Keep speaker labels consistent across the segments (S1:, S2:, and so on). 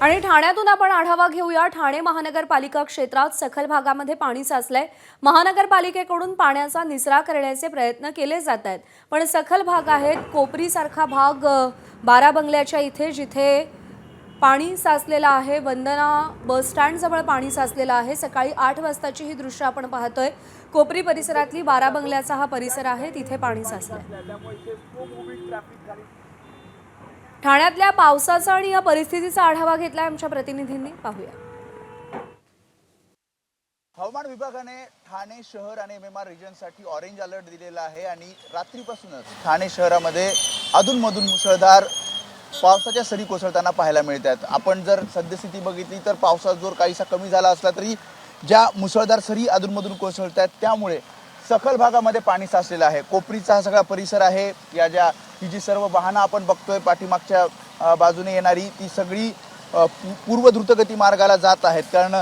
S1: आणि ठाण्यातून आपण आढावा घेऊया। ठाणे महानगरपालिका क्षेत्रात सखल भागामध्ये पाणी साचलंय। महानगरपालिकेकडून पाण्याचा निचरा करण्याचे प्रयत्न केले जात आहेत, पण सखल भाग आहेत। कोपरी सारखा भाग 12 बंगल्याच्या इथे जिथे पाणी साचलेलं आहे। वंदना बस स्टँड जवळ पाणी साचलेलं आहे। सकाळी 8 वाजताची ही दृश्य आपण पाहतोय। कोपरी परिसरातली 12 बंगल्याचा हा परिसर आहे, तिथे पाणी साचलंय। ठाण्यातल्या पावसाचा आणि या परिस्थितीचा आढावा घेतलाय आमच्या प्रतिनिधींनी, पाहूया।
S2: हवामान विभागाने ठाणे शहर आणि एमएमआर रिजनसाठी ऑरेंज अलर्ट दिलेला आहे आणि रात्रीपासूनच ठाणे शहरामध्ये अधूनमधून मुसळधार पावसाच्या सरी कोसळताना पाहायला मिळतात। आपण जर सद्यस्थिती बघितली तर पावसाचा जोर काहीसा कमी झाला असला तरी ज्या मुसळधार सरी अधूनमधून कोसळतात त्यामुळे सखल भागामध्ये पाणी साचलेलं आहे। कोपरीचा हा सगळा परिसर आहे। ही जी सर्व वाहनं आपण बघतोय पाठीमागच्या बाजूने येणारी ती सगळी पूर्व द्रुतगती मार्गाला जात आहेत, कारण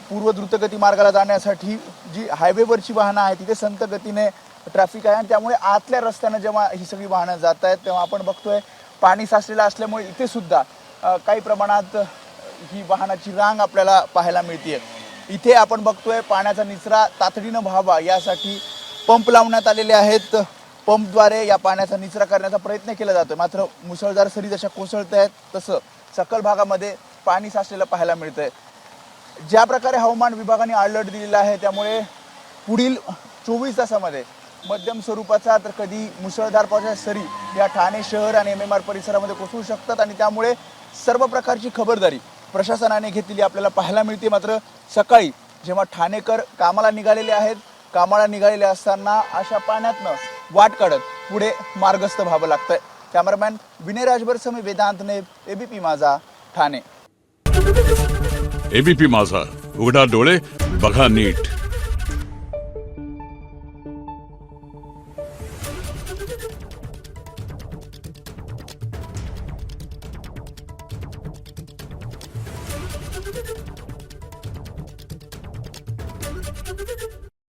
S2: पूर्व द्रुतगती मार्गाला जाण्यासाठी जी हायवेवरची वाहनं आहेत तिथे संत गतीने ट्रॅफिक आहे आणि त्यामुळे आतल्या रस्त्याने जेव्हा ही सगळी वाहनं जात आहेत तेव्हा आपण बघतोय पाणी साचलेलं असल्यामुळे इथे सुद्धा काही प्रमाणात ही वाहनाची रांग आपल्याला पाहायला मिळते। इथे आपण बघतोय पाण्याचा निचरा तातडीनं व्हावा यासाठी पंप लावण्यात आलेले आहेत। पंपद्वारे या पाण्याचा निचरा करण्याचा प्रयत्न केला जातोय, मात्र मुसळधार सरी जशा कोसळत आहेत तसं सखल भागामध्ये पाणी साचलेलं पाहायला मिळतंय। ज्या प्रकारे हवामान विभागाने अलर्ट दिलेला आहे त्यामुळे पुढील 24 तासामध्ये मध्यम स्वरूपाचा तर कधी मुसळधार पावसाच्या सरी या ठाणे शहर आणि एमएमआर परिसरामध्ये कोसळू शकतात आणि त्यामुळे सर्व प्रकारची खबरदारी प्रशासनाने घेतलेली आपल्याला पाहायला मिळते। मात्र सकाळी जेव्हा ठाणेकर कामाला निघालेले असताना अशा पाण्यातनं वाट काढत पुढे मार्गस्थ व्हावं लागतंय। कॅमेरामॅन विनय राजभर समेत वेदांतने एबीपी माझा ठाणे।
S3: एबीपी माझा, उघडा डोळे बघा नीट।